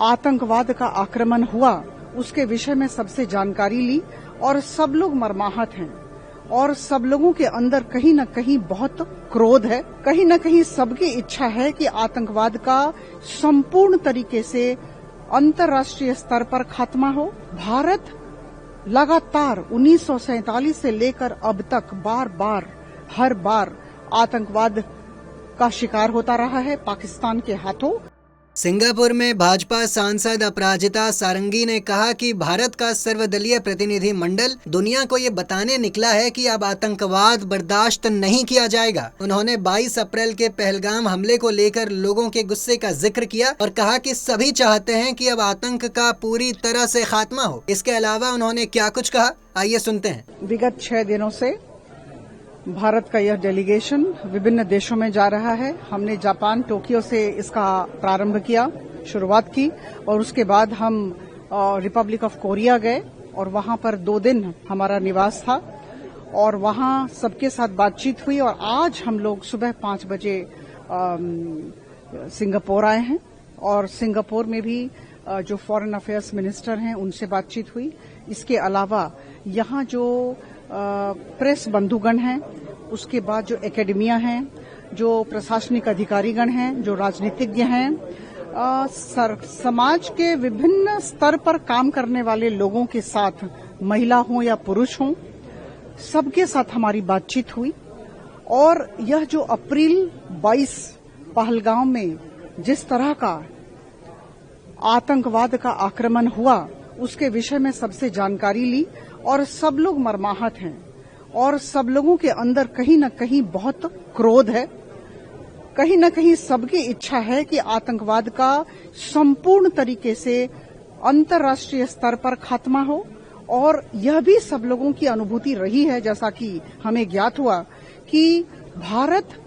आतंकवाद का आक्रमण हुआ उसके विषय में सबसे जानकारी ली और सब लोग मर्माहत हैं और सब लोगों के अंदर कहीं न कहीं बहुत क्रोध है। कहीं न कहीं सबकी इच्छा है कि आतंकवाद का संपूर्ण तरीके से अंतर्राष्ट्रीय स्तर पर खात्मा हो। भारत लगातार 1947 से लेकर अब तक हर बार आतंकवाद का शिकार होता रहा है पाकिस्तान के हाथों। सिंगापुर में भाजपा सांसद अपराजिता सारंगी ने कहा कि भारत का सर्वदलीय प्रतिनिधि मंडल दुनिया को ये बताने निकला है कि अब आतंकवाद बर्दाश्त नहीं किया जाएगा। उन्होंने 22 अप्रैल के पहलगाम हमले को लेकर लोगों के गुस्से का जिक्र किया और कहा कि सभी चाहते हैं कि अब आतंक का पूरी तरह से खात्मा हो। इसके अलावा उन्होंने क्या कुछ कहा, आइए सुनते हैं। विगत 6 दिनों से भारत का यह डेलीगेशन विभिन्न देशों में जा रहा है। हमने जापान टोक्यो से इसका प्रारंभ किया, शुरुआत की और उसके बाद हम रिपब्लिक ऑफ कोरिया गए और वहां पर 2 दिन हमारा निवास था और वहां सबके साथ बातचीत हुई और आज हम लोग सुबह 5 बजे सिंगापुर आए हैं और सिंगापुर में भी जो फॉरेन अफेयर्स मिनिस्टर हैं उनसे बातचीत हुई। इसके अलावा यहाँ जो प्रेस बंधुगण हैं, उसके बाद जो एकेडमिया हैं, जो प्रशासनिक अधिकारीगण हैं, जो राजनीतिज्ञ हैं, समाज के विभिन्न स्तर पर काम करने वाले लोगों के साथ, महिला हों या पुरुष हों, सबके साथ हमारी बातचीत हुई और यह जो अप्रैल 22 पहलगाम में जिस तरह का आतंकवाद का आक्रमण हुआ उसके विषय में सबसे जानकारी ली और सब लोग मर्माहत हैं और सब लोगों के अंदर कहीं न कहीं बहुत क्रोध है। कहीं न कहीं सबकी इच्छा है कि आतंकवाद का संपूर्ण तरीके से अंतर्राष्ट्रीय स्तर पर खात्मा हो और यह भी सब लोगों की अनुभूति रही है, जैसा कि हमें ज्ञात हुआ कि भारत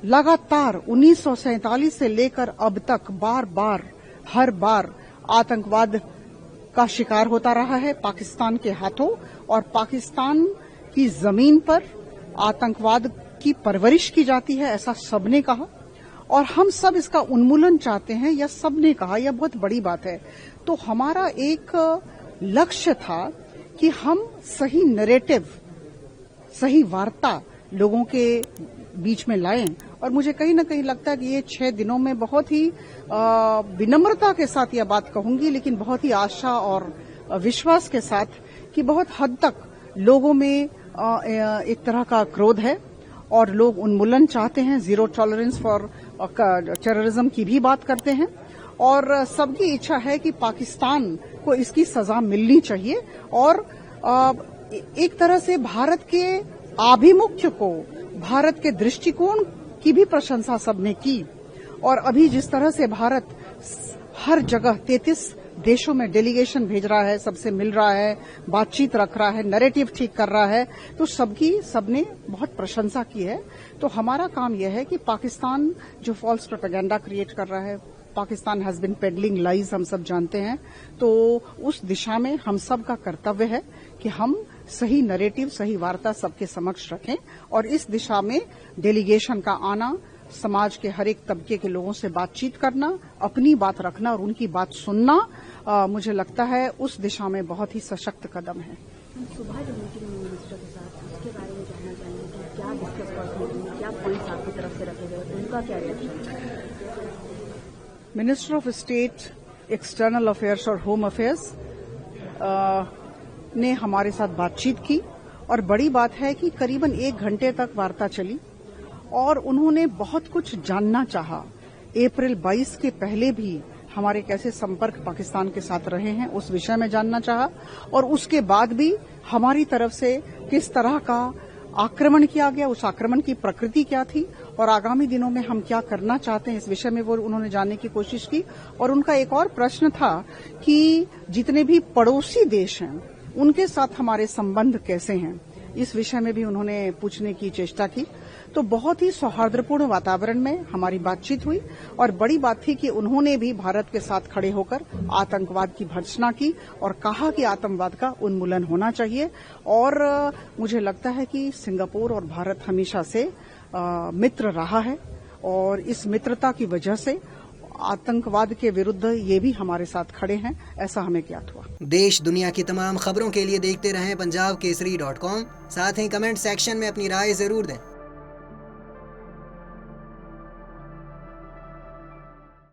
लगातार 1947 से लेकर अब तक हर बार आतंकवाद का शिकार होता रहा है पाकिस्तान के हाथों और पाकिस्तान की जमीन पर आतंकवाद की परवरिश की जाती है, ऐसा सबने कहा और हम सब इसका उन्मूलन चाहते हैं, यह सबने कहा, यह बहुत बड़ी बात है। तो हमारा एक लक्ष्य था कि हम सही नैरेटिव, सही वार्ता लोगों के बीच में लाएं और मुझे कहीं न कहीं लगता है कि ये 6 दिनों में बहुत ही विनम्रता के साथ यह बात कहूंगी, लेकिन बहुत ही आशा और विश्वास के साथ कि बहुत हद तक लोगों में एक तरह का क्रोध है और लोग उन्मूलन चाहते हैं, जीरो टॉलरेंस फॉर टेररिज्म की भी बात करते हैं और सबकी इच्छा है कि पाकिस्तान को इसकी सजा मिलनी चाहिए और एक तरह से भारत के आभिमुख्य को, भारत के दृष्टिकोण की भी प्रशंसा सबने की और अभी जिस तरह से भारत हर जगह 33 देशों में डेलीगेशन भेज रहा है, सबसे मिल रहा है, बातचीत रख रहा है, नैरेटिव ठीक कर रहा है, तो सबने बहुत प्रशंसा की है। तो हमारा काम यह है कि पाकिस्तान जो फॉल्स प्रोपेगेंडा क्रिएट कर रहा है, Pakistan has been peddling lies, हम सब जानते हैं, तो उस दिशा में हम सब का कर्तव्य है कि हम सही नैरेटिव, सही वार्ता सबके समक्ष रखें और इस दिशा में डेलीगेशन का आना, समाज के हर एक तबके के लोगों से बातचीत करना, अपनी बात रखना और उनकी बात सुनना, मुझे लगता है उस दिशा में बहुत ही सशक्त कदम है। सुबह जो मीटिंग मिनिस्टर के साथ, उसके बारे में जानना चाहेंगे कि क्या डिस्कस करते, क्या पॉइंट्स आपकी तरफ से रखे गए, उनका क्या रिएक्शन है? Minister of state external affairs और होम अफेयर्स ने हमारे साथ बातचीत की और बड़ी बात है कि करीबन 1 घंटे तक वार्ता चली और उन्होंने बहुत कुछ जानना चाहा। अप्रैल 22 के पहले भी हमारे कैसे संपर्क पाकिस्तान के साथ रहे हैं उस विषय में जानना चाहा और उसके बाद भी हमारी तरफ से किस तरह का आक्रमण किया गया, उस आक्रमण की प्रकृति क्या थी और आगामी दिनों में हम क्या करना चाहते हैं, इस विषय में वो उन्होंने जानने की कोशिश की। और उनका एक और प्रश्न था कि जितने भी पड़ोसी देश हैं उनके साथ हमारे संबंध कैसे हैं, इस विषय में भी उन्होंने पूछने की चेष्टा की। तो बहुत ही सौहार्दपूर्ण वातावरण में हमारी बातचीत हुई और बड़ी बात थी कि उन्होंने भी भारत के साथ खड़े होकर आतंकवाद की भर्त्सना की और कहा कि आतंकवाद का उन्मूलन होना चाहिए। और मुझे लगता है कि सिंगापुर और भारत हमेशा से मित्र रहा है और इस मित्रता की वजह से आतंकवाद के विरुद्ध ये भी हमारे साथ खड़े हैं, ऐसा हमें ज्ञात हुआ। देश दुनिया की तमाम खबरों के लिए देखते रहें punjabkesari.com। साथ ही कमेंट सेक्शन में अपनी राय जरूर दें।